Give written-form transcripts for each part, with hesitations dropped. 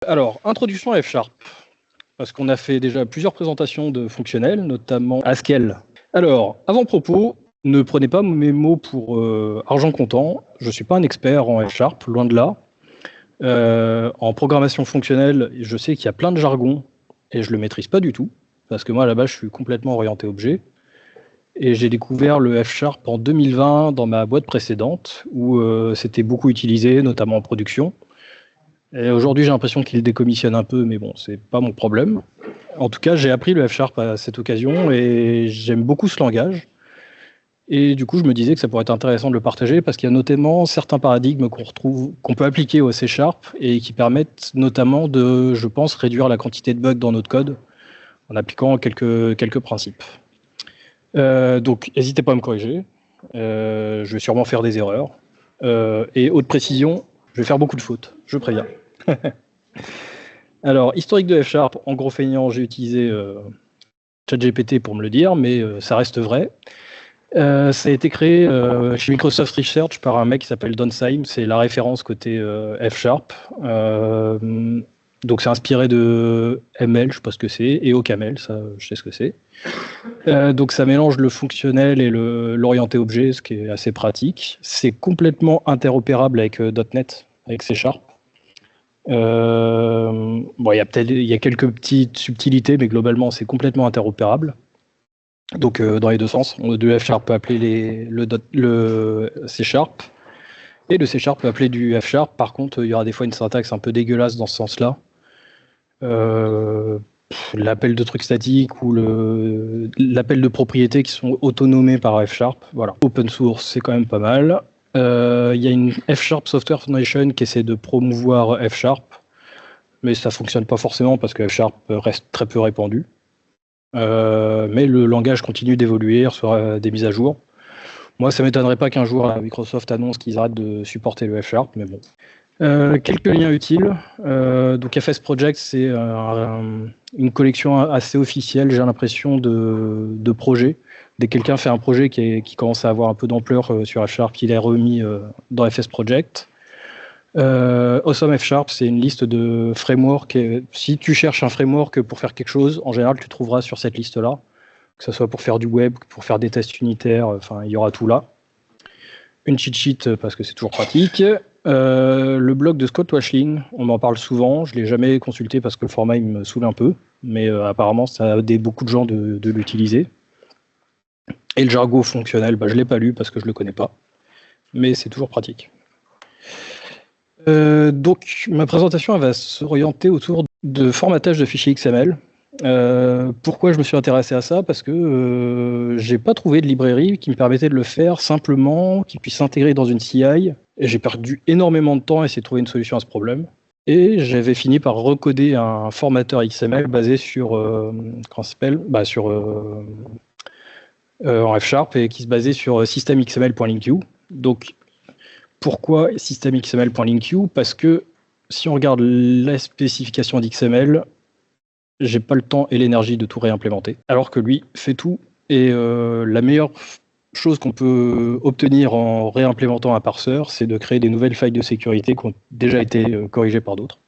Alors, introduction à F#, parce qu'on a fait déjà plusieurs présentations de fonctionnels, notamment Haskell. Alors, avant-propos, ne prenez pas mes mots pour argent comptant, je ne suis pas un expert en F#, loin de là. En programmation fonctionnelle, je sais qu'il y a plein de jargon, et je ne le maîtrise pas du tout, parce que moi, à la base, je suis complètement orienté objet. Et j'ai découvert le F# en 2020 dans ma boîte précédente, où c'était beaucoup utilisé, notamment en production. Et aujourd'hui, j'ai l'impression qu'il décommissionne un peu, mais bon, c'est pas mon problème. En tout cas, j'ai appris le F# à cette occasion et j'aime beaucoup ce langage. Et du coup, je me disais que ça pourrait être intéressant de le partager parce qu'il y a notamment certains paradigmes qu'on peut appliquer au C# et qui permettent notamment de, je pense, réduire la quantité de bugs dans notre code en appliquant quelques principes. Donc, n'hésitez pas à me corriger. Je vais sûrement faire des erreurs. Et haute précision, je vais faire beaucoup de fautes, je préviens. Alors, historique de F#, en gros feignant, j'ai utilisé ChatGPT pour me le dire, mais ça reste vrai. Ça a été créé chez Microsoft Research par un mec qui s'appelle Don Syme, c'est la référence côté F#. Donc c'est inspiré de ML, je sais pas ce que c'est, et OCaml, ça je sais ce que c'est. Donc ça mélange le fonctionnel et l'orienté objet, ce qui est assez pratique. C'est complètement interopérable avec .NET, avec C#. Bon, il y a quelques petites subtilités, mais globalement, c'est complètement interopérable. Donc, dans les deux sens, le F# peut appeler le C#, et le C# peut appeler du F#. Par contre, il y aura des fois une syntaxe un peu dégueulasse dans ce sens-là. L'appel de trucs statiques ou l'appel de propriétés qui sont autonomées par F#. Voilà. Open source, c'est quand même pas mal. Il y a une F# Software Foundation qui essaie de promouvoir F#, mais ça fonctionne pas forcément parce que F# reste très peu répandu. Mais le langage continue d'évoluer, reçoit des mises à jour. Moi, ça m'étonnerait pas qu'un jour Microsoft annonce qu'ils arrêtent de supporter le F#, mais bon. Quelques liens utiles. Donc FS Project, c'est une collection assez officielle, j'ai l'impression, de projets. Dès que quelqu'un fait un projet qui commence à avoir un peu d'ampleur sur F#, il est remis dans FS Project. Awesome F#, c'est une liste de frameworks. Si tu cherches un framework pour faire quelque chose, en général, tu trouveras sur cette liste-là. Que ce soit pour faire du web, pour faire des tests unitaires, enfin, il y aura tout là. Une cheat sheet, parce que c'est toujours pratique. Le blog de Scott Washling, on m'en parle souvent. Je ne l'ai jamais consulté parce que le format, il me saoule un peu. Mais apparemment, ça a aidé beaucoup de gens de l'utiliser. Et le jargon fonctionnel, je ne l'ai pas lu parce que je ne le connais pas. Mais c'est toujours pratique. Donc, ma présentation elle va s'orienter autour de formatage de fichiers XML. Pourquoi je me suis intéressé à ça? Parce que j'ai pas trouvé de librairie qui me permettait de le faire simplement, qui puisse s'intégrer dans une CI. Et j'ai perdu énormément de temps à essayer de trouver une solution à ce problème. Et j'avais fini par recoder un formateur XML basé sur comment ça s'appelle? En F# et qui se basait sur systemxml.linq. Donc pourquoi systemxml.linq? Parce que si on regarde la spécification d'XML, j'ai pas le temps et l'énergie de tout réimplémenter, alors que lui fait tout. Et la meilleure chose qu'on peut obtenir en réimplémentant un parseur, c'est de créer des nouvelles failles de sécurité qui ont déjà été corrigées par d'autres.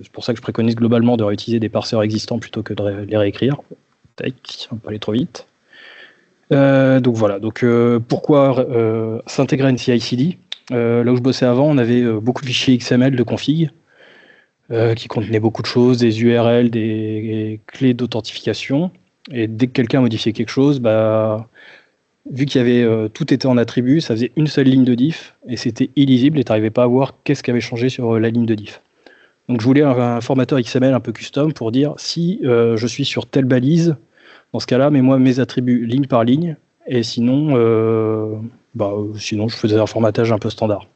C'est pour ça que je préconise globalement de réutiliser des parseurs existants plutôt que de les réécrire. Tac, on va pas aller trop vite. Donc voilà, pourquoi s'intégrer à une CI/CD? Là où je bossais avant, on avait beaucoup de fichiers XML de config qui contenaient beaucoup de choses, des URL, des clés d'authentification. Et dès que quelqu'un modifiait quelque chose, vu qu'il y avait tout était en attribut, ça faisait une seule ligne de diff et c'était illisible et tu n'arrivais pas à voir qu'est-ce qui avait changé sur la ligne de diff. Donc je voulais un formateur XML un peu custom pour dire si je suis sur telle balise, dans ce cas-là, mets-moi mes attributs ligne par ligne, et sinon, sinon je faisais un formatage un peu standard.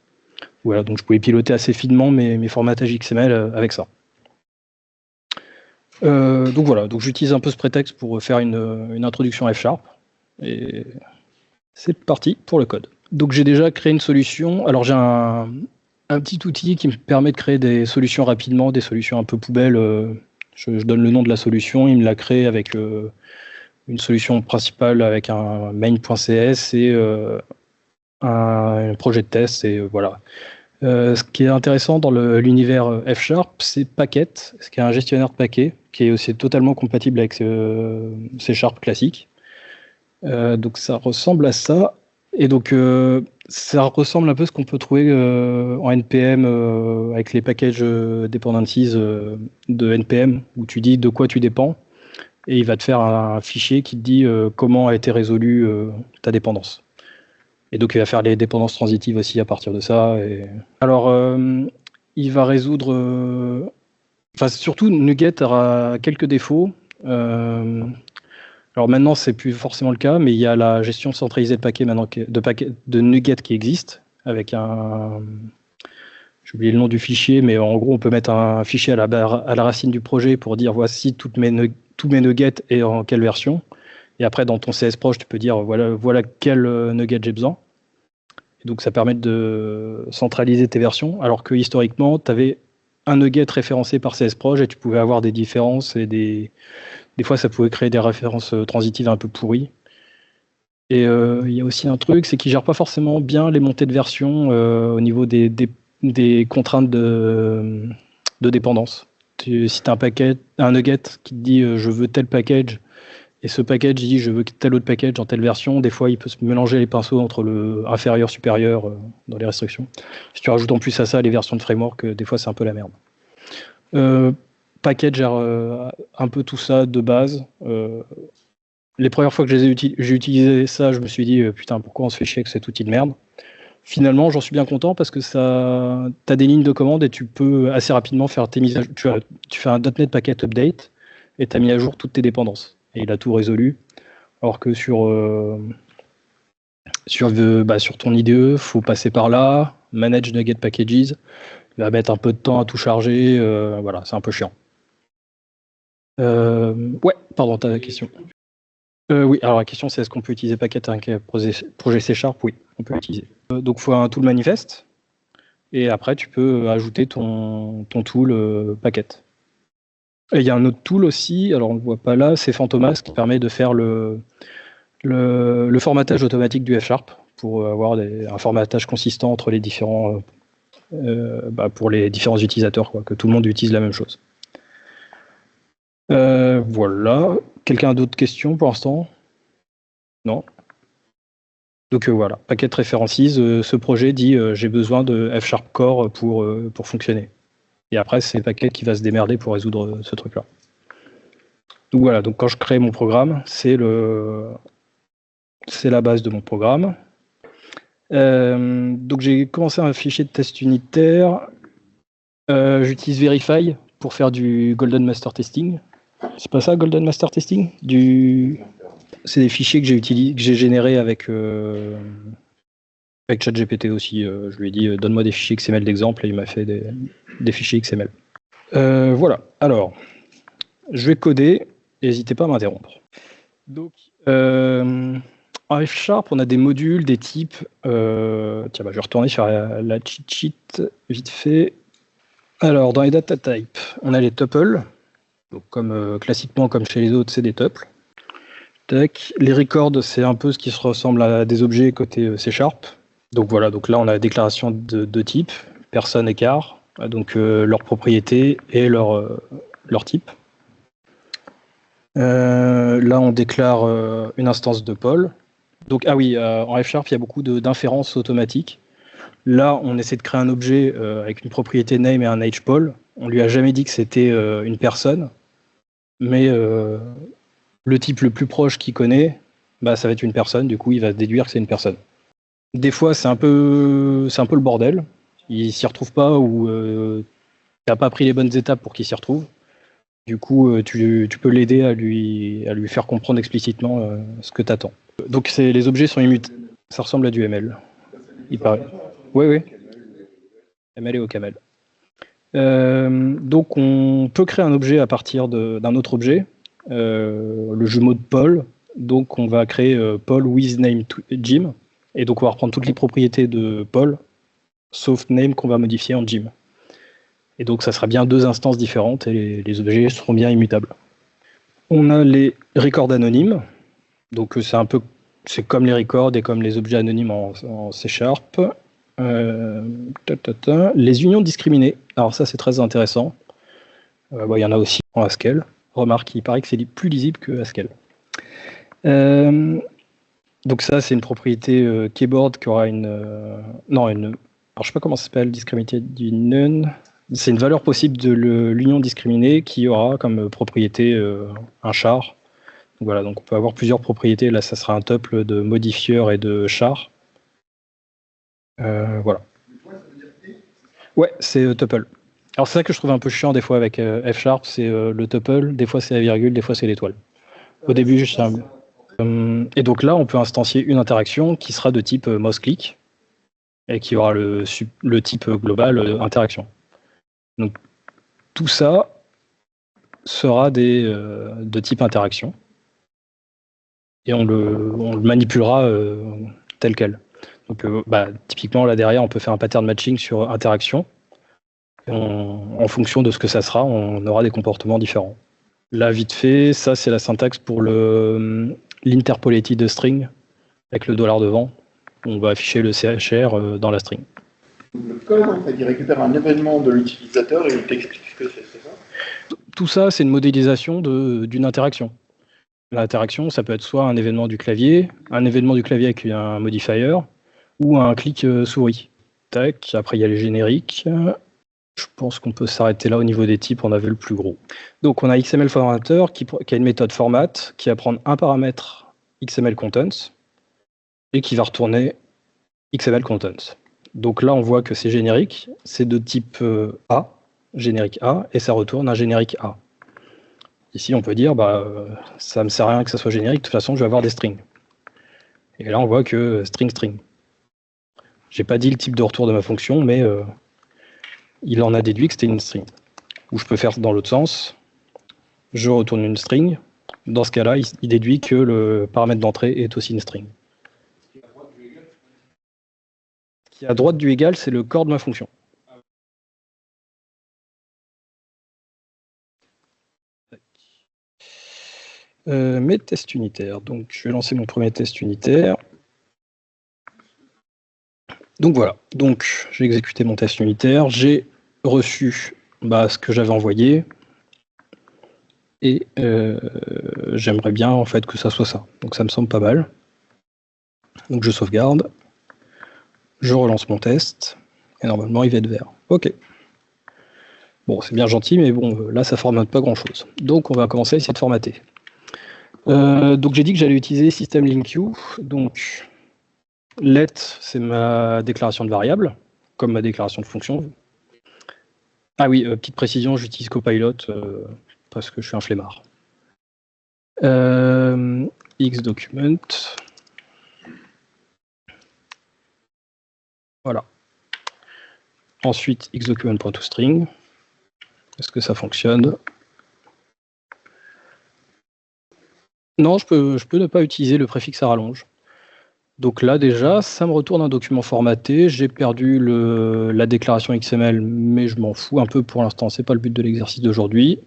Voilà, donc je pouvais piloter assez finement mes formatages XML avec ça. Donc voilà, donc j'utilise un peu ce prétexte pour faire une introduction F#, et c'est parti pour le code. Donc j'ai déjà créé une solution. Alors j'ai un petit outil qui me permet de créer des solutions rapidement, des solutions un peu poubelles Je donne le nom de la solution, il me la crée avec une solution principale avec un main.cs et un projet de test, et voilà. Ce qui est intéressant dans l'univers F#, c'est Packet, ce qui est un gestionnaire de paquets, qui est aussi totalement compatible avec C# classique. Donc ça ressemble à ça. Et donc ça ressemble un peu à ce qu'on peut trouver en NPM avec les packages dependencies de NPM, où tu dis de quoi tu dépends, et il va te faire un fichier qui te dit comment a été résolue ta dépendance. Et donc il va faire les dépendances transitives aussi à partir de ça. Alors il va résoudre... Enfin surtout NuGet aura quelques défauts. Alors maintenant c'est plus forcément le cas, mais il y a la gestion centralisée de paquets maintenant de NuGet qui existe avec un... J'ai oublié le nom du fichier, mais en gros on peut mettre un fichier à la racine du projet pour dire voici tous mes nuggets et en quelle version. Et après dans ton CSproj tu peux dire voilà quel nugget j'ai besoin. Et donc ça permet de centraliser tes versions, alors que historiquement tu avais un nugget référencé par CSproj et tu pouvais avoir des différences et des fois ça pouvait créer des références transitives un peu pourries. Et il y a aussi un truc, c'est qu'il ne gère pas forcément bien les montées de version au niveau des contraintes de dépendance. Si tu as un nugget qui te dit je veux tel package, et ce package dit je veux tel autre package en telle version, des fois il peut se mélanger les pinceaux entre le inférieur, supérieur dans les restrictions. Si tu rajoutes en plus à ça les versions de framework, des fois c'est un peu la merde. Package gère un peu tout ça de base. Les premières fois que j'ai utilisé ça, je me suis dit putain pourquoi on se fait chier avec cet outil de merde. Finalement, j'en suis bien content parce que tu as des lignes de commande et tu peux assez rapidement faire tes mises à jour. Tu fais un .NET Packet Update et tu as mis à jour toutes tes dépendances. Et il a tout résolu. Alors que sur ton IDE, il faut passer par là, manage NuGet Packages. Il va mettre un peu de temps à tout charger. Voilà, c'est un peu chiant. Ouais, pardon, tu as la question. Oui, alors la question c'est est-ce qu'on peut utiliser Packet avec un projet C#? Oui, on peut l'utiliser. Donc il faut un tool manifeste, et après tu peux ajouter ton tool Packet. Et il y a un autre tool aussi, alors on ne le voit pas là, c'est Fantomas qui permet de faire le formatage automatique du F# pour avoir un formatage consistant entre les différents pour les différents utilisateurs, quoi, que tout le monde utilise la même chose. Voilà. Quelqu'un a d'autres questions pour l'instant? Non. Donc voilà, Packet References, ce projet dit j'ai besoin de F# Core pour fonctionner. Et après, c'est Packet qui va se démerder pour résoudre ce truc-là. Donc voilà, donc quand je crée mon programme, c'est la base de mon programme. Donc j'ai commencé un fichier de test unitaire. J'utilise Verify pour faire du Golden Master Testing. C'est pas ça, Golden Master Testing? C'est des fichiers que j'ai générés avec ChatGPT aussi. Je lui ai dit donne-moi des fichiers XML d'exemple et il m'a fait des fichiers XML. Voilà, alors je vais coder, n'hésitez pas à m'interrompre. Donc en F#, on a des modules, des types. Tiens, je vais retourner sur la cheat sheet vite fait. Alors, dans les data types, on a les tuples. Donc, classiquement, comme chez les autres, c'est des tuples. Tac. Les records, c'est un peu ce qui se ressemble à des objets côté C#. Donc voilà, donc là, on a la déclaration de deux types, personne et car, donc leur propriété et leur type. Là, on déclare une instance de Paul. Donc, ah oui, en F#, il y a beaucoup d'inférences automatiques. Là, on essaie de créer un objet avec une propriété name et un age Paul. On lui a jamais dit que c'était une personne, mais le type le plus proche qu'il connaît, ça va être une personne. Du coup, il va déduire que c'est une personne. Des fois, c'est un peu le bordel. Il s'y retrouve pas ou t'as pas pris les bonnes étapes pour qu'il s'y retrouve. Du coup, tu peux l'aider à lui faire comprendre explicitement ce que tu attends. Donc les objets sont immutables. Ça ressemble à du ML, il paraît. Oui. ML et OCaml. Donc on peut créer un objet à partir d'un autre objet, le jumeau de Paul. Donc on va créer Paul with name Jim. Et donc on va reprendre toutes les propriétés de Paul, sauf name qu'on va modifier en Jim. Et donc ça sera bien deux instances différentes et les objets seront bien immutables. On a les records anonymes. Donc c'est comme les records et comme les objets anonymes en C#. Les unions discriminées. Alors ça c'est très intéressant. Il y en a aussi en Haskell. Remarque, il paraît que c'est plus lisible que Haskell. Donc ça c'est une propriété keyboard qui aura alors je sais pas comment ça s'appelle, discriminated none. C'est une valeur possible de l'union discriminée qui aura comme propriété un char. Donc voilà, donc on peut avoir plusieurs propriétés. Là, ça sera un tuple de modifieurs et de chars. Voilà. Ouais, c'est tuple. Alors c'est ça que je trouve un peu chiant des fois avec F#, c'est le tuple. Des fois c'est la virgule, des fois c'est l'étoile. Au début, juste et donc là, on peut instancier une interaction qui sera de type mouse-click et qui aura le type global interaction. Donc tout ça sera de type interaction et on le manipulera tel quel. Donc typiquement là derrière on peut faire un pattern matching sur interaction. En fonction de ce que ça sera, on aura des comportements différents. Là vite fait, ça c'est la syntaxe pour l'interpolated string avec le $ devant. On va afficher le CHR dans la string. Le code, en fait, il récupère un événement de l'utilisateur et il t'explique ce que c'est ça? Tout ça, c'est une modélisation d'une interaction. L'interaction, ça peut être soit un événement du clavier avec un modifier, ou un clic souris. Tac, après il y a les génériques. Je pense qu'on peut s'arrêter là au niveau des types, on a vu le plus gros. Donc on a XML formatter qui a une méthode format qui va prendre un paramètre XML contents et qui va retourner XML contents. Donc là on voit que c'est générique, c'est de type A, générique A, et ça retourne un générique A. Ici on peut dire ça ne me sert à rien que ça soit générique, de toute façon je vais avoir des strings. Et là on voit que string. J'ai pas dit le type de retour de ma fonction, mais il en a déduit que c'était une string. Ou je peux faire dans l'autre sens, je retourne une string. Dans ce cas-là, il déduit que le paramètre d'entrée est aussi une string. Ce qui est à droite du égal, c'est le corps de ma fonction. Mes tests unitaires. Donc, je vais lancer mon premier test unitaire. Donc voilà. Donc, j'ai exécuté mon test unitaire. J'ai reçu ce que j'avais envoyé. Et j'aimerais bien en fait que ça soit ça. Donc ça me semble pas mal. Donc je sauvegarde. Je relance mon test. Et normalement, il va être vert. OK. Bon, c'est bien gentil, mais bon, là, ça formate pas grand-chose. Donc, on va commencer à essayer de formater. Donc, j'ai dit que j'allais utiliser system_link_queue. Donc, let, c'est ma déclaration de variable, comme ma déclaration de fonction. Ah oui, petite précision, j'utilise Copilot parce que je suis un flemmard. Xdocument. Voilà. Ensuite, xdocument.toString. Est-ce que ça fonctionne? Non, je peux ne pas utiliser le préfixe à rallonge. Donc là, déjà, ça me retourne un document formaté. J'ai perdu la déclaration XML, mais je m'en fous un peu pour l'instant. C'est pas le but de l'exercice d'aujourd'hui.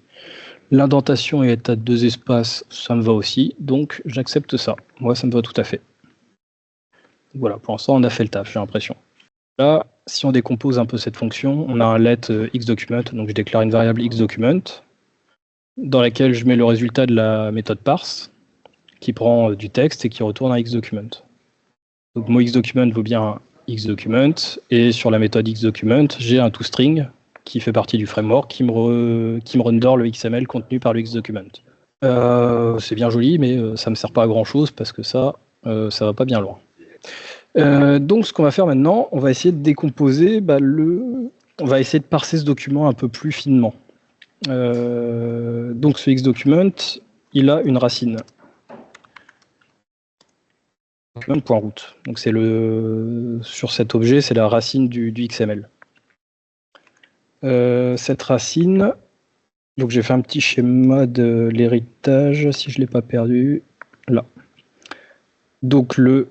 L'indentation est à 2 espaces, ça me va aussi. Donc, j'accepte ça. Moi, ça me va tout à fait. Voilà, pour l'instant, on a fait le taf, j'ai l'impression. Là, si on décompose un peu cette fonction, on a un let xdocument, donc je déclare une variable xdocument, dans laquelle je mets le résultat de la méthode parse, qui prend du texte et qui retourne un xdocument. Donc mon xdocument vaut bien un xdocument, et sur la méthode xdocument, j'ai un toString qui fait partie du framework qui me render le XML contenu par le xdocument. C'est bien joli, mais ça ne me sert pas à grand chose parce que ça va pas bien loin. Donc ce qu'on va faire maintenant, on va essayer de décomposer on va essayer de parser ce document un peu plus finement. Donc ce xdocument, il a une racine. Document.root. Donc c'est sur cet objet, c'est la racine du XML. Cette racine, donc j'ai fait un petit schéma de l'héritage, si je ne l'ai pas perdu, là. Donc le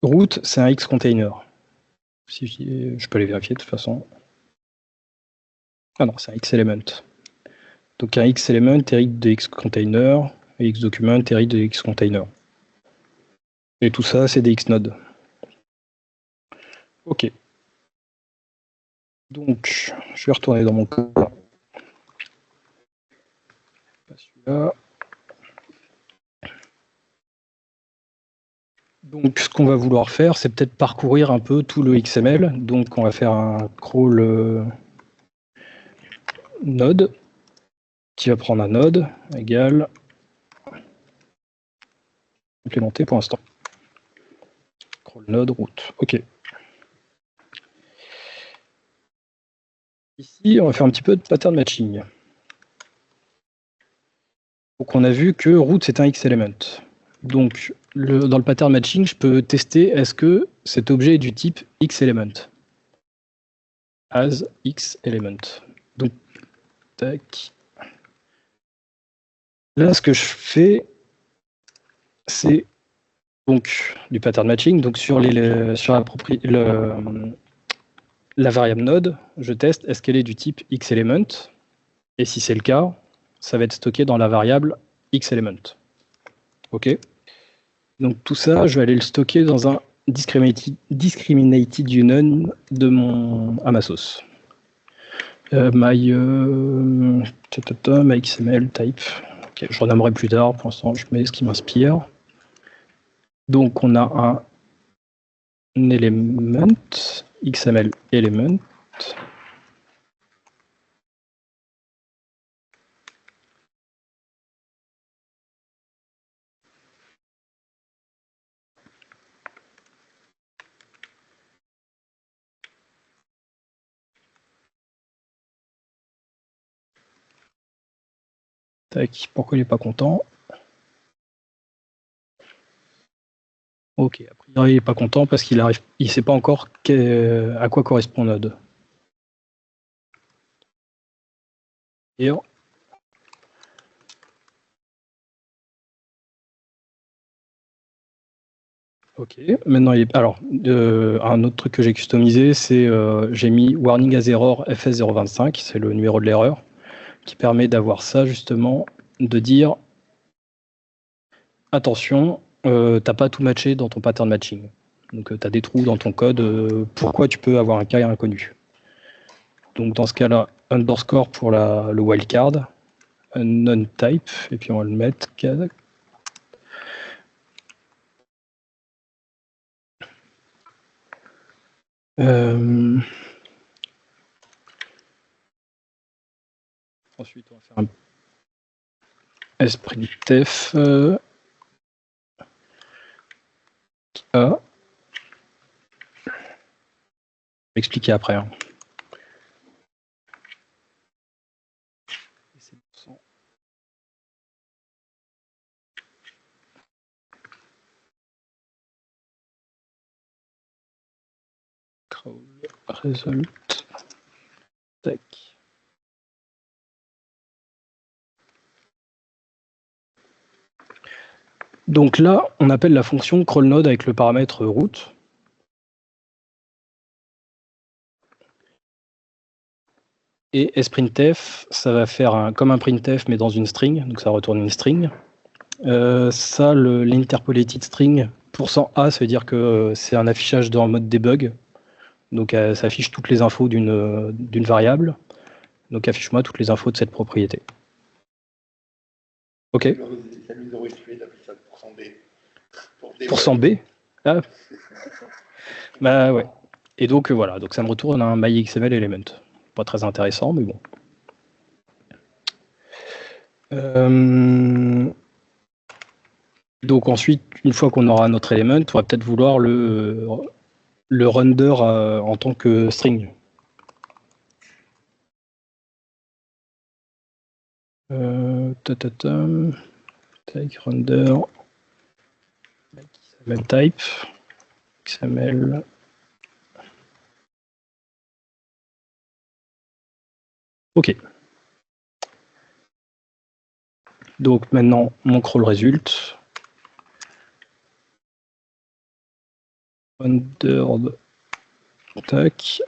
root, c'est un X container. Si je peux aller vérifier de toute façon. Ah non, c'est un X-element. Donc un X-element hérite de X-container, et X-document hérite de X-container. Et tout ça, c'est des X-nodes. Ok. Donc, je vais retourner dans mon code. Pas celui-là. Donc, ce qu'on va vouloir faire, c'est peut-être parcourir un peu tout le XML. Donc, on va faire un crawl node qui va prendre un node égal implémenté pour l'instant. Crawl node route. Ok. Ici, on va faire un petit peu de pattern matching. Donc, on a vu que route c'est un X-element. Donc, dans le pattern matching, je peux tester est-ce que cet objet est du type X-element. As X-element. Donc, tac. Là, ce que je fais, c'est donc du pattern matching. Donc, sur la variable node, je teste est-ce qu'elle est du type X-element. Et si c'est le cas, ça va être stocké dans la variable X-element. OK. Donc, tout ça, je vais aller le stocker dans un discriminated union de à ma sauce. My XML type. Okay, je renommerai plus tard. Pour l'instant, je mets ce qui m'inspire. Donc, on a un element, XML element. Tac, pourquoi il n'est pas content? Ok, a priori il n'est pas content parce qu'il ne sait pas encore à quoi correspond node. Et ok, maintenant alors un autre truc que j'ai customisé, c'est j'ai mis warning as error FS025, c'est le numéro de l'erreur, qui permet d'avoir ça justement, de dire attention, t'as pas tout matché dans ton pattern matching. Donc tu as des trous dans ton code, pourquoi tu peux avoir un cas inconnu. Donc dans ce cas-là, underscore pour le wildcard, non-type, et puis on va le mettre ensuite, on va faire un sprintf A. Je vais expliquer après. Hein. Crawl result. Tac. Donc là, on appelle la fonction crawlNode avec le paramètre route. Et sprintf, ça va faire comme un printf, mais dans une string, donc ça retourne une string. Ça, l'interpolated string, %A, ça veut dire que c'est un affichage en mode debug. Donc ça affiche toutes les infos d'une variable. Donc affiche-moi toutes les infos de cette propriété. Ok. Ça nous aurait tué d'appeler ça %B. %B ah. Bah ouais. Et donc voilà, donc ça me retourne un myXML element. Pas très intéressant, mais bon. Donc ensuite, une fois qu'on aura notre element, on va peut-être vouloir le render en tant que string. Take render XML type XML. Ok. Donc maintenant mon crawl résulte. Rendered. Tac.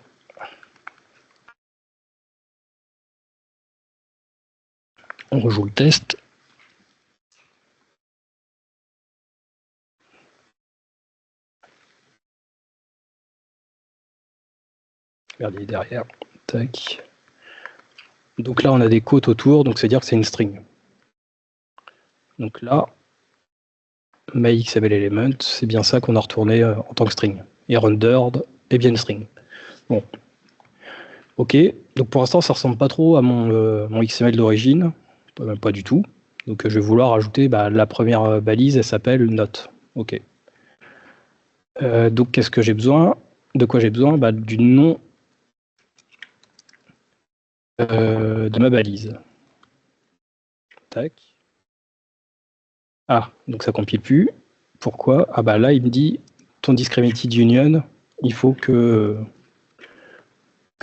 On rejoue le test. Regardez derrière. Tac. Donc là, on a des côtes autour, donc c'est-à-dire que c'est une string. Donc là, myXML element, c'est bien ça qu'on a retourné en tant que string. Et rendered est bien une string. Bon. Ok, donc pour l'instant, ça ressemble pas trop à mon XML d'origine, pas du tout. Donc je vais vouloir ajouter la première balise, elle s'appelle note. Ok. Donc qu'est-ce que j'ai besoin? De quoi j'ai besoin? Du nom de ma balise. Tac. Ah, donc ça compile plus. Pourquoi? Ah là, il me dit ton discriminated union, il faut que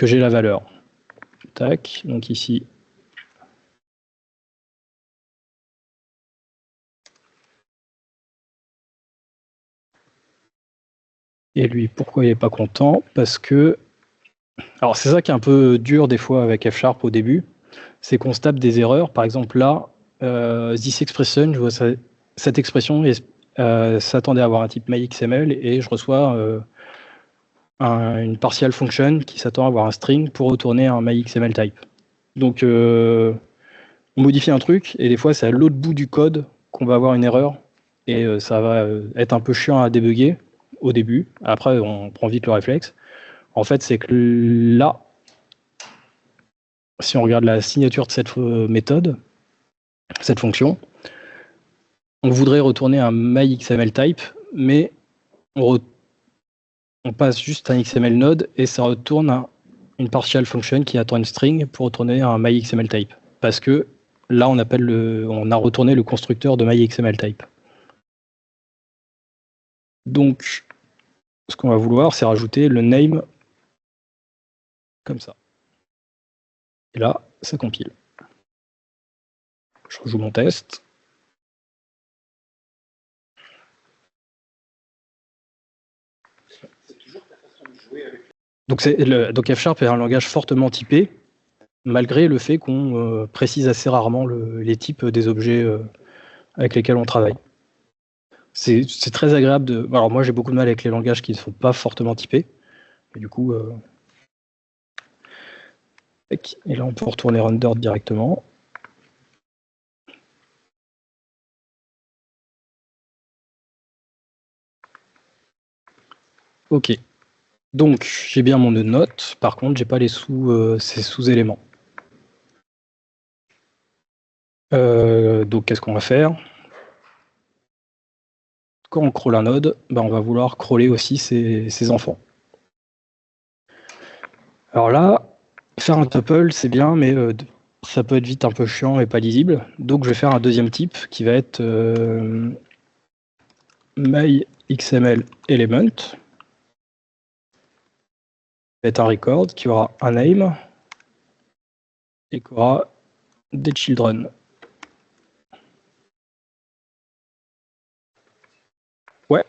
j'ai la valeur. Tac, donc ici. Et lui, pourquoi il n'est pas content? Parce que... Alors c'est ça qui est un peu dur des fois avec F# au début, c'est qu'on se tape des erreurs. Par exemple là, this expression, je vois cette expression s'attendait à avoir un type myXML et je reçois une partial function qui s'attend à avoir un string pour retourner un myXML type. Donc on modifie un truc et des fois c'est à l'autre bout du code qu'on va avoir une erreur et ça va être un peu chiant à débugger au début. Après on prend vite le réflexe. En fait c'est que là, si on regarde la signature de cette méthode, cette fonction, on voudrait retourner un myXML type, mais on passe juste un XML node et ça retourne une partial function qui attend une string pour retourner un myXML type. Parce que là, on a retourné le constructeur de myXML type. Donc, ce qu'on va vouloir, c'est rajouter le name comme ça. Et là, ça compile. Je rejoue mon test. C'est toujours ta façon de jouer avec. Donc F# est un langage fortement typé, malgré le fait qu'on précise assez rarement les types des objets avec lesquels on travaille. C'est très agréable de... Alors moi j'ai beaucoup de mal avec les langages qui ne sont pas fortement typés, et du coup... Et là on peut retourner rendered directement. Ok. Donc j'ai bien mon nœud de note, par contre j'ai pas ces sous-éléments. Donc qu'est-ce qu'on va faire? Quand on crawl un node, on va vouloir crawler aussi ses enfants. Alors là, faire un tuple c'est bien, mais ça peut être vite un peu chiant et pas lisible. Donc je vais faire un deuxième type qui va être myXML element. Va être un record qui aura un name et qui aura des children. Ouais.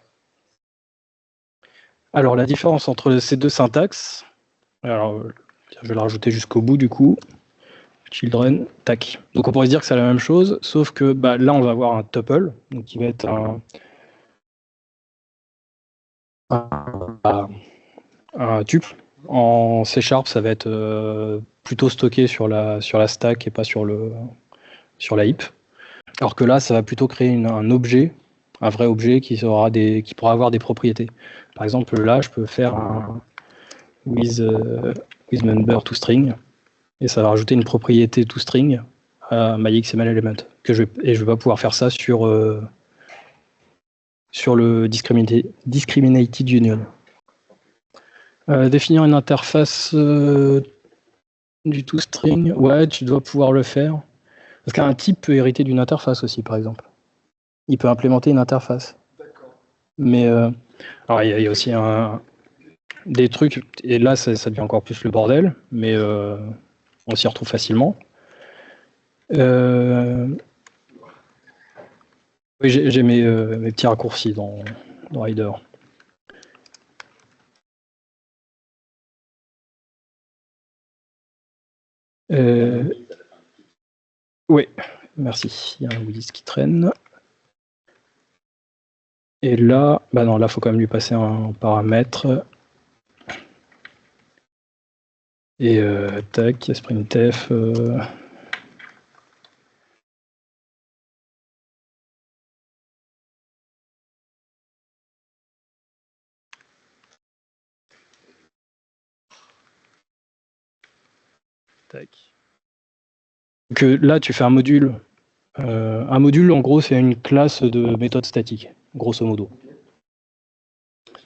Alors la différence entre ces deux syntaxes, alors je vais la rajouter jusqu'au bout du coup. Children, tac. Donc on pourrait se dire que c'est la même chose, sauf que là on va avoir un tuple, donc qui va être un tuple. En C#, ça va être plutôt stocké sur la stack et pas sur la heap. Alors que là, ça va plutôt créer un objet, un vrai objet qui pourra avoir des propriétés. Par exemple, là, je peux faire un with member toString et ça va rajouter une propriété toString à myXML element. Et je vais pas pouvoir faire ça sur le discriminated union. Définir une interface du toString, ouais, tu dois pouvoir le faire. Parce qu'un type peut hériter d'une interface aussi, par exemple. Il peut implémenter une interface. D'accord. Mais alors il y a aussi des trucs, et là ça devient encore plus le bordel, mais on s'y retrouve facilement. Oui, j'ai mes petits raccourcis dans Rider. Oui, merci. Il y a un Willis qui traîne. Et là, bah non, là, il faut quand même lui passer un paramètre. Et tac, sprintf. Tac. Donc là, tu fais un module. Un module, en gros, c'est une classe de méthode statique, grosso modo.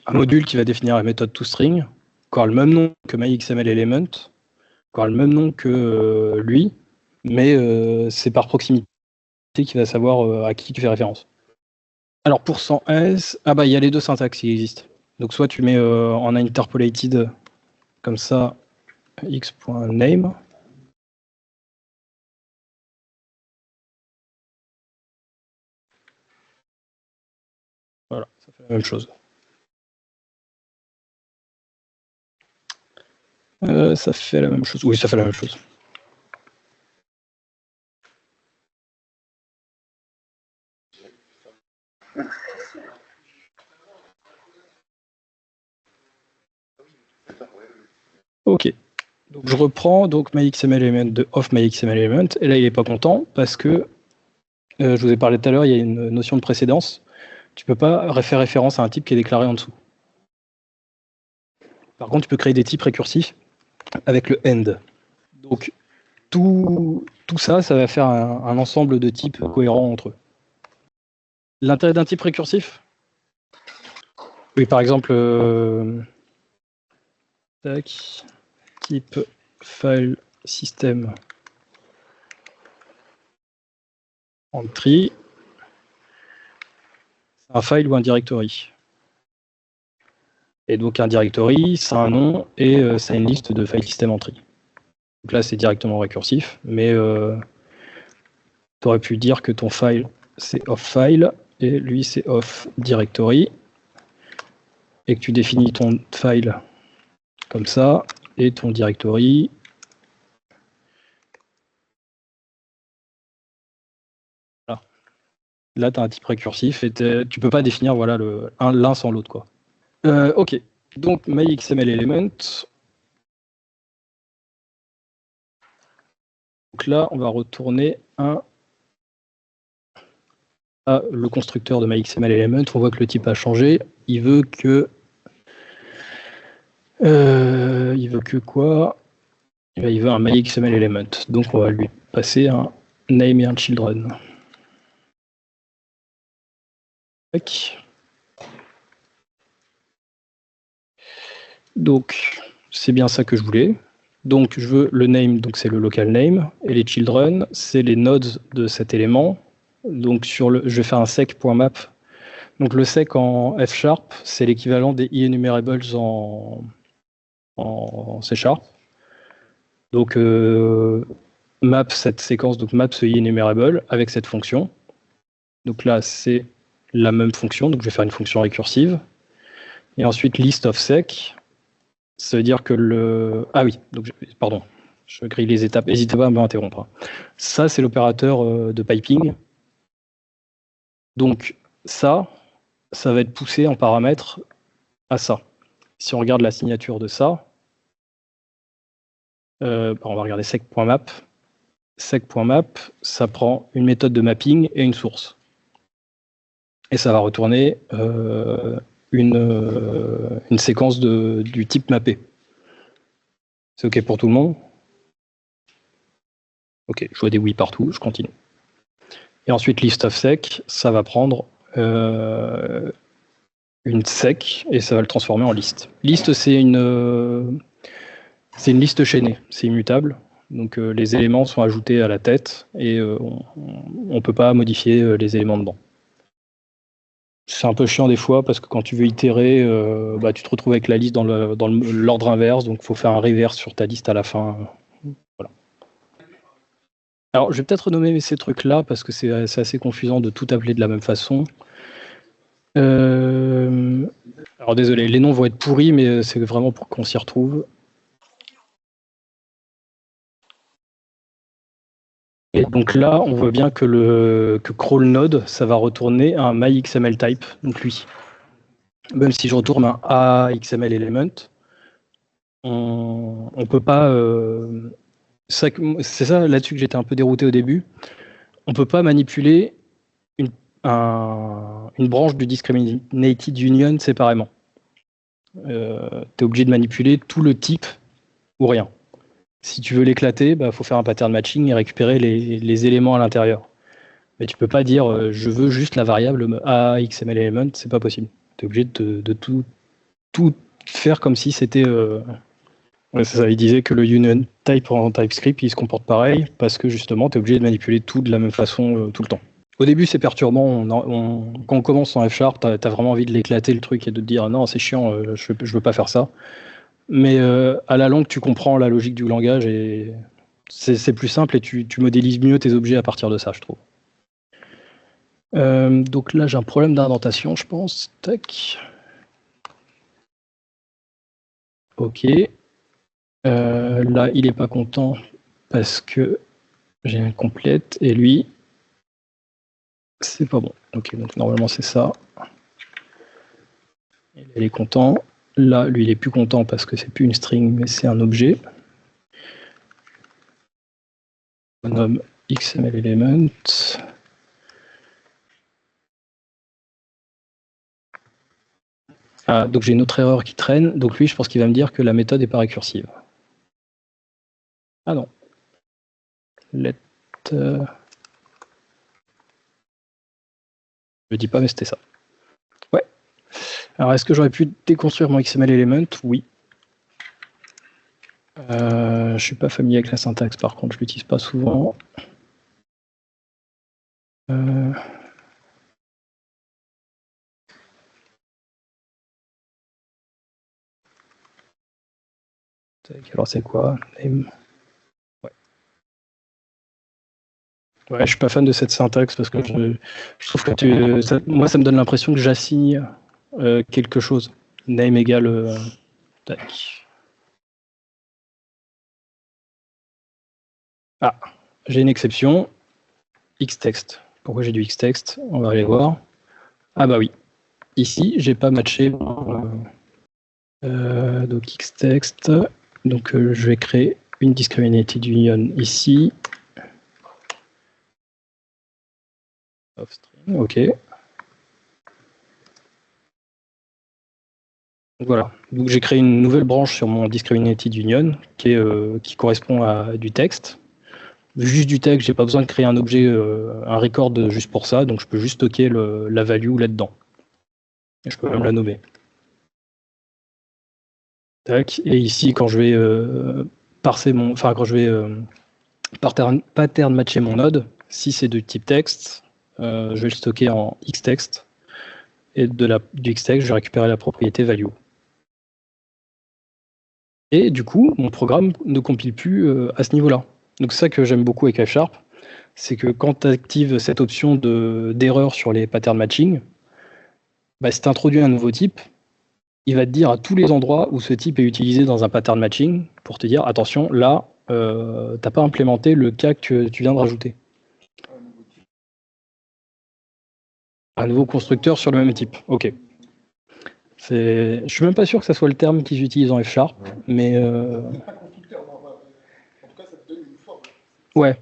Un module qui va définir la méthode toString, qui aura le même nom que myXMLElement, qui aura le même nom que lui, mais c'est par proximité qui va savoir à qui tu fais référence. Alors pour %s, ah bah il y a les deux syntaxes qui existent. Donc soit tu mets en interpolated comme ça x.name. Voilà, ça fait la même chose. Ça fait la même chose. Oui, ça fait la même chose. Ok. Donc je reprends donc myXMLElement de off myXMLElement, et là il n'est pas content parce que je vous ai parlé tout à l'heure, il y a une notion de précédence. Tu peux pas faire référence à un type qui est déclaré en dessous. Par contre, tu peux créer des types récursifs avec le end. Donc tout ça, ça va faire un ensemble de types cohérents entre eux. L'intérêt d'un type récursif? Oui, par exemple, tac, type file system entry, c'est un file ou un directory. Et donc un directory, ça a un nom et ça a une liste de file system entry. Donc là, c'est directement récursif, mais tu aurais pu dire que ton file, c'est off file, et lui, c'est off directory, et que tu définis ton file comme ça, et ton directory. Voilà. Là, tu as un type récursif, et tu peux pas définir voilà, l'un sans l'autre, quoi. Ok, donc myXMLElement. Donc là, on va retourner à le constructeur de myXMLElement. On voit que le type a changé. Il veut que quoi? Il veut un myXMLElement. Donc on va lui passer un name et un children. Tac. Donc c'est bien ça que je voulais. Donc je veux le name, donc c'est le local name, et les children, c'est les nodes de cet élément. Donc je vais faire un sec.map. Donc le sec en F#, c'est l'équivalent des enumerables en C#. Donc map cette séquence, donc map ce enumerable avec cette fonction. Donc là c'est la même fonction, donc je vais faire une fonction récursive. Et ensuite list of sec, ça veut dire que le... Ah oui, donc pardon, je grille les étapes, n'hésitez pas à m'interrompre. Ça c'est l'opérateur de piping. Donc ça va être poussé en paramètre à ça. Si on regarde la signature de ça, on va regarder sec.map. Sec.map, ça prend une méthode de mapping et une source. Et ça va retourner une séquence du type mappé. C'est OK pour tout le monde? OK, je vois des oui partout, je continue. Et ensuite, list of sec, ça va prendre une sec et ça va le transformer en liste. Liste, c'est une liste chaînée, c'est immutable. Donc les éléments sont ajoutés à la tête et on ne peut pas modifier les éléments dedans. C'est un peu chiant des fois parce que quand tu veux itérer, tu te retrouves avec la liste dans l'ordre inverse, donc il faut faire un reverse sur ta liste à la fin. Voilà. Alors je vais peut-être renommer ces trucs-là parce que c'est assez confusant de tout appeler de la même façon. Alors désolé, les noms vont être pourris, mais c'est vraiment pour qu'on s'y retrouve. Et donc là, on voit bien que crawl node, ça va retourner un myXML type, donc lui. Même si je retourne un AXML element, on peut pas. C'est ça là-dessus que j'étais un peu dérouté au début. On peut pas manipuler une branche du discriminated union séparément. Tu es obligé de manipuler tout le type ou rien. Si tu veux l'éclater, faut faire un pattern matching et récupérer les éléments à l'intérieur. Mais tu peux pas dire je veux juste la variable AXML element, c'est pas possible. Tu es obligé de tout faire comme si c'était. C'est ça, il disait que le union type en TypeScript il se comporte pareil parce que justement tu es obligé de manipuler tout de la même façon tout le temps. Au début c'est perturbant, quand on commence en F#, tu as vraiment envie de l'éclater le truc et de te dire non c'est chiant, je veux pas faire ça. Mais à la longue tu comprends la logique du langage et c'est plus simple et tu modélises mieux tes objets à partir de ça je trouve. Donc là j'ai un problème d'indentation je pense. Tac. Ok. Là il est pas content parce que j'ai une complète et lui c'est pas bon. Ok, donc normalement c'est ça. Il est content. Là, lui, il est plus content parce que c'est plus une string, mais c'est un objet. On nomme XML element. Ah, donc j'ai une autre erreur qui traîne. Donc lui, je pense qu'il va me dire que la méthode n'est pas récursive. Ah non. Let. Je dis pas, mais c'était ça. Ouais. Alors, est-ce que j'aurais pu déconstruire mon XML element? Oui. Je suis pas familier avec la syntaxe, par contre, je l'utilise pas souvent. Alors c'est quoi? Name. Ouais, je suis pas fan de cette syntaxe parce que je trouve que moi ça me donne l'impression que j'assigne quelque chose. Name égale. Tac. Ah, j'ai une exception. Xtext. Pourquoi j'ai du Xtext? On va aller voir. Ah bah oui. Ici, j'ai pas matché. Donc Xtext. Donc je vais créer une discriminated union ici. Offstring, ok. Voilà. Donc j'ai créé une nouvelle branche sur mon discriminated union qui correspond à du texte. Juste du texte, j'ai pas besoin de créer un objet, un record juste pour ça, donc je peux juste stocker la value là-dedans. Et je peux même la nommer. Tac. Et ici, quand je vais quand je vais pattern matcher mon node, si c'est de type texte, je vais le stocker en xtext. Et du xtext, je vais récupérer la propriété value. Et du coup, mon programme ne compile plus à ce niveau-là. Donc c'est ça que j'aime beaucoup avec F#, c'est que quand tu actives cette option d'erreur sur les pattern matching, si tu introduis un nouveau type, il va te dire à tous les endroits où ce type est utilisé dans un pattern matching pour te dire attention, là, t'as pas implémenté le cas que tu viens de rajouter. Un nouveau constructeur sur le même type. Ok. Je suis même pas sûr que ça soit le terme qu'ils utilisent en F#, mais. En tout cas, ça te donne une forme. Ouais.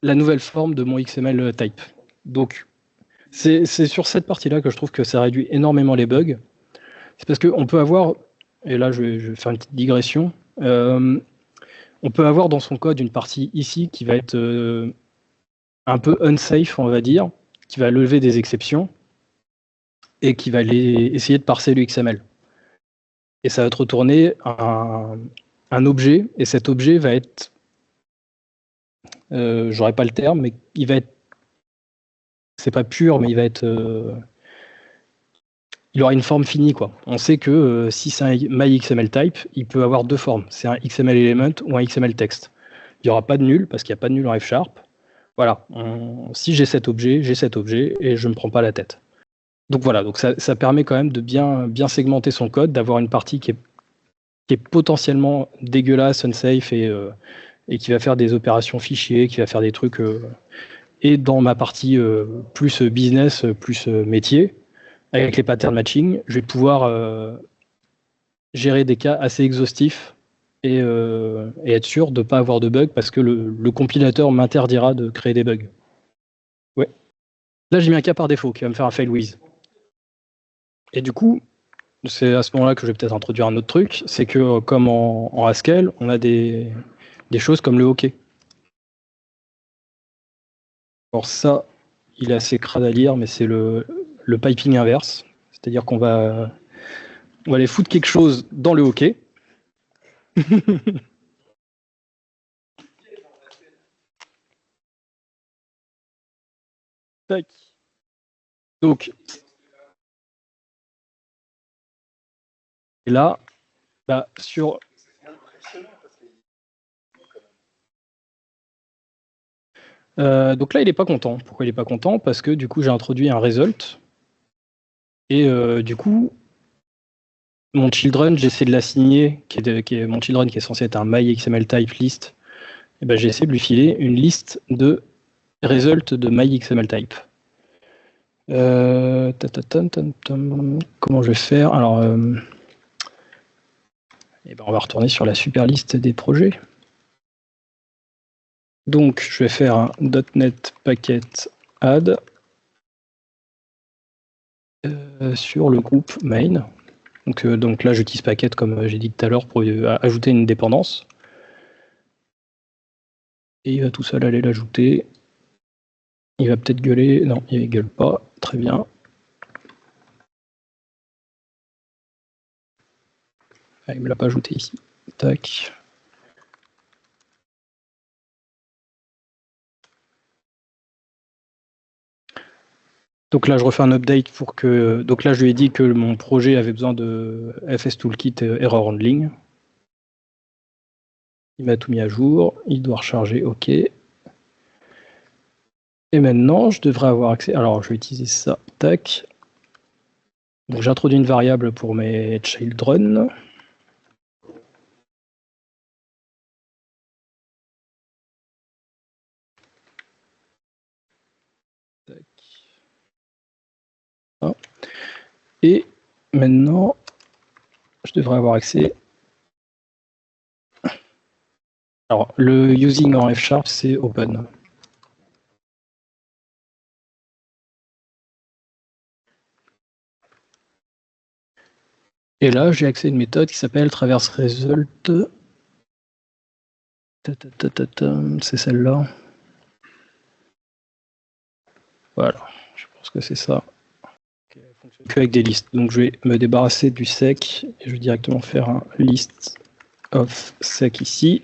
La nouvelle forme de mon XML type. Donc, c'est sur cette partie-là que je trouve que ça réduit énormément les bugs. C'est parce qu'on peut avoir, et là je vais faire une petite digression, on peut avoir dans son code une partie ici qui va être un peu unsafe, on va dire, qui va lever des exceptions et qui va essayer de parser le XML. Et ça va te retourner un objet, et cet objet va être, j'aurais pas le terme, mais il va être, c'est pas pur, mais il va être, il aura une forme finie, quoi. On sait que si c'est un myXML type, il peut avoir deux formes. C'est un XML element ou un XML text. Il n'y aura pas de nul parce qu'il n'y a pas de nul en F#. Voilà. Si j'ai cet objet et je ne me prends pas la tête. Donc voilà. Donc ça permet quand même de bien segmenter son code, d'avoir une partie qui est potentiellement dégueulasse, unsafe et et qui va faire des opérations fichiers, qui va faire des trucs. Et dans ma partie plus business, plus métier, avec les pattern matching, je vais pouvoir gérer des cas assez exhaustifs et être sûr de ne pas avoir de bugs parce que le compilateur m'interdira de créer des bugs. Ouais. Là, j'ai mis un cas par défaut qui va me faire un fail with. Et du coup, c'est à ce moment-là que je vais peut-être introduire un autre truc, c'est que comme en Haskell, on a des choses comme le hockey. Alors ça, il est assez crade à lire, mais c'est le piping inverse. C'est-à-dire qu'on va aller foutre quelque chose dans le hockey. Tac. Donc, et là, bah, sur... donc là, il n'est pas content. Pourquoi il n'est pas content? Parce que du coup, j'ai introduit un result. Et du coup, mon children, j'essaie de l'assigner, mon children qui est censé être un myXML type list. Et ben, j'ai essayé de lui filer une liste de result de myXML type. Comment je vais faire? Alors, et ben, on va retourner sur la super liste des projets. Donc, je vais faire un .NET packet add sur le groupe main. Donc là, j'utilise packet comme j'ai dit tout à l'heure pour ajouter une dépendance. Et il va tout seul aller l'ajouter. Il va peut-être gueuler. Non, il ne gueule pas. Très bien. Ah, il ne me l'a pas ajouté ici. Tac. Donc là, je refais un update pour que... Donc là, je lui ai dit que mon projet avait besoin de FS Toolkit Error Handling. Il m'a tout mis à jour. Il doit recharger. OK. Et maintenant, je devrais avoir accès... Alors, je vais utiliser ça. Tac. Donc, j'introduis une variable pour mes children. Tac. Ah. Et maintenant, je devrais avoir accès... Alors, le using en F#, c'est open. Et là, j'ai accès à une méthode qui s'appelle traverse result. C'est celle-là. Voilà, je pense que c'est ça. Okay, elle fonctionne que avec des listes. Donc je vais me débarrasser du sec et je vais directement faire un list of sec ici.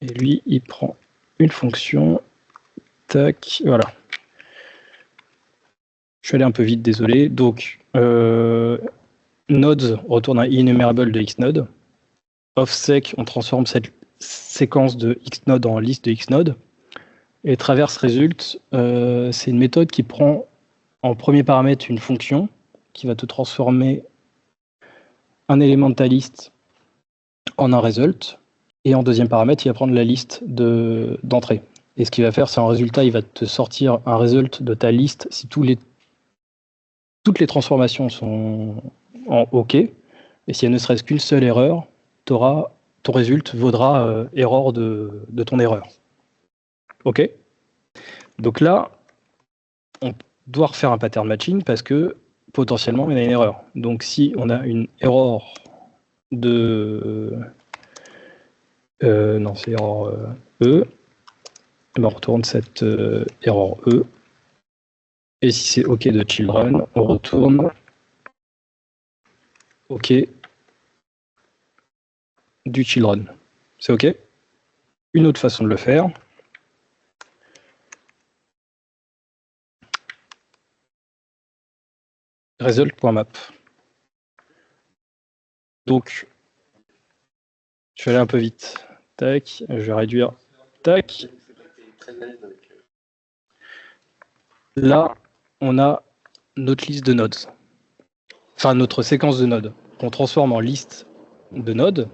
Et lui, il prend une fonction. Tac, voilà. Je suis allé un peu vite, désolé. Donc, nodes retourne un enumerable de xnode. Offsec, on transforme cette séquence de xnode en liste de xnode. Et traverse result, c'est une méthode qui prend en premier paramètre une fonction qui va te transformer un élément de ta liste en un result. Et en deuxième paramètre, il va prendre la liste d'entrée. Et ce qu'il va faire, c'est en résultat, il va te sortir un result de ta liste si toutes les transformations sont en OK. Et s'il y a ne serait-ce qu'une seule erreur, ton résultat vaudra erreur de ton erreur. OK. Donc là, on doit refaire un pattern matching parce que potentiellement, il y a une erreur. Donc si on a une erreur de... non, c'est erreur E. On retourne cette erreur E. Et si c'est OK de children, on retourne OK du children. C'est OK? Une autre façon de le faire. Result.map. Donc, je vais aller un peu vite. Tac, je vais réduire. Tac. Là, on a notre liste de nodes. Enfin, notre séquence de nodes qu'on transforme en liste de nodes.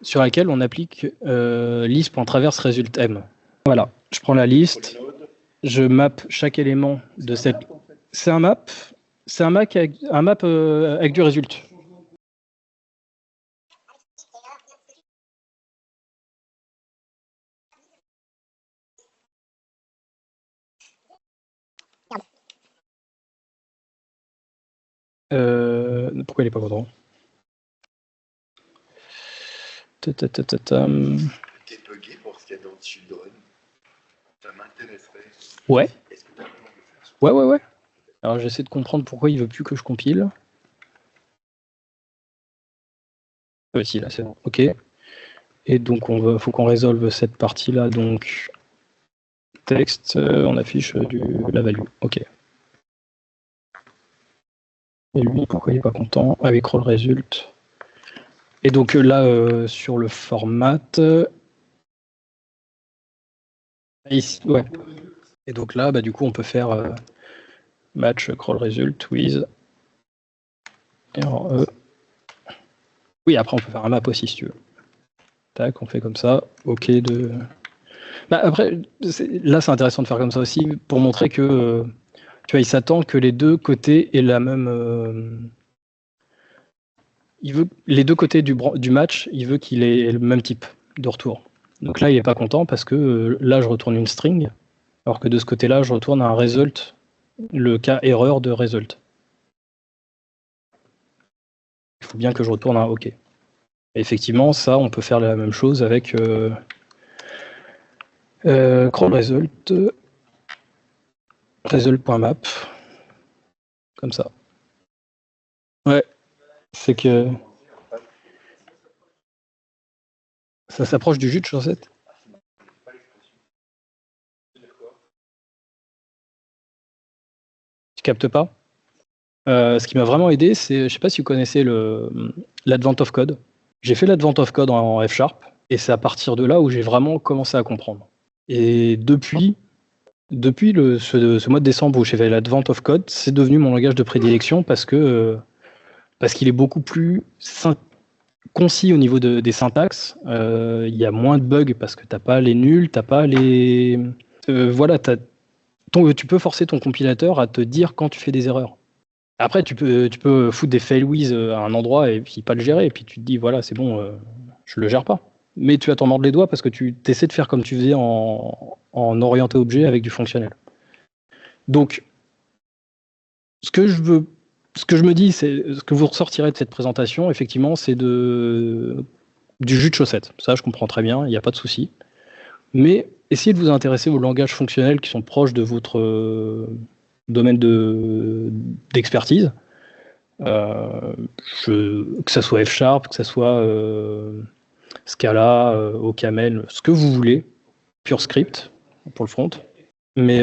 sur laquelle on applique list.traverse result m. Voilà, je prends la liste, je map chaque élément de cette. C'est un map. C'est un map avec du result. Pourquoi il n'est pas content? T'es bugué pour ce qu'il y a dans Children. Ça m'intéresserait. Ouais. Ouais. Alors j'essaie de comprendre pourquoi il veut plus que je compile. Si, là c'est bon. Ok. Et donc faut qu'on résolve cette partie-là. Donc texte, on affiche la value. Ok. Et lui, pourquoi il n'est pas content? Avec roll result. Et donc là, sur le format. Ici, ouais. Et donc là, du coup, on peut faire match crawl result with. Error E. Oui, après, on peut faire un map aussi si tu veux. Tac, on fait comme ça. Ok de. Après, là, c'est intéressant de faire comme ça aussi pour montrer que tu vois, il s'attend que les deux côtés aient la même. Il veut les deux côtés du match, il veut qu'il ait le même type de retour. Donc là, il n'est pas content parce que là, je retourne une string, alors que de ce côté-là, je retourne un result, le cas erreur de result. Il faut bien que je retourne un OK. Et effectivement, ça, on peut faire la même chose avec crawl result, result.map, comme ça. Ouais, c'est que ça s'approche du jus de chaussette. Tu captes pas? Ce qui m'a vraiment aidé, c'est, je sais pas si vous connaissez l'Advent of Code. J'ai fait l'Advent of Code en F#, et c'est à partir de là où j'ai vraiment commencé à comprendre. Et depuis ce mois de décembre où j'ai fait l'Advent of Code, c'est devenu mon langage de prédilection parce qu'il est beaucoup plus concis au niveau des syntaxes. Il y a moins de bugs parce que t'as pas les nuls, t'as pas les. Voilà, tu peux forcer ton compilateur à te dire quand tu fais des erreurs. Après, tu peux foutre des fail with à un endroit et puis pas le gérer. Et puis tu te dis, voilà, c'est bon, je le gère pas. Mais tu vas t'en mordre les doigts parce que tu essaies de faire comme tu faisais en orienté objet avec du fonctionnel. Donc, ce que je me dis, c'est ce que vous ressortirez de cette présentation, effectivement, c'est du jus de chaussette. Ça, je comprends très bien, il n'y a pas de souci. Mais essayez de vous intéresser aux langages fonctionnels qui sont proches de votre domaine d'expertise. Que ça soit F#, que ça soit Scala, OCaml, ce que vous voulez, pure script pour le front. Mais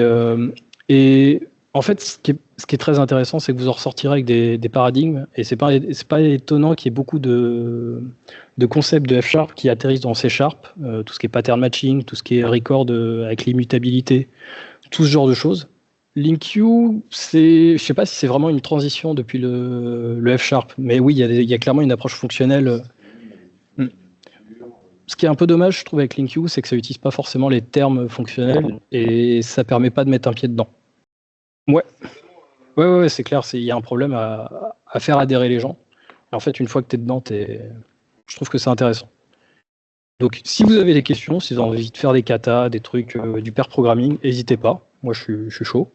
et en fait, ce qui est très intéressant, c'est que vous en ressortirez avec des paradigmes, et c'est pas étonnant qu'il y ait beaucoup de concepts de F# qui atterrissent dans C#, tout ce qui est pattern matching, tout ce qui est record avec l'immutabilité, tout ce genre de choses. LINQ, je sais pas si c'est vraiment une transition depuis le F#, mais oui, il y a clairement une approche fonctionnelle. Ce qui est un peu dommage, je trouve, avec LINQ, c'est que ça n'utilise pas forcément les termes fonctionnels et ça permet pas de mettre un pied dedans. Ouais, c'est clair, il y a un problème à faire adhérer les gens. Et en fait, une fois que tu es dedans, je trouve que c'est intéressant. Donc, si vous avez des questions, si vous avez envie de faire des katas, des trucs, du pair programming, n'hésitez pas. Moi, je suis chaud.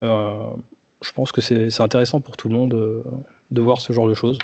Je pense que c'est intéressant pour tout le monde de voir ce genre de choses.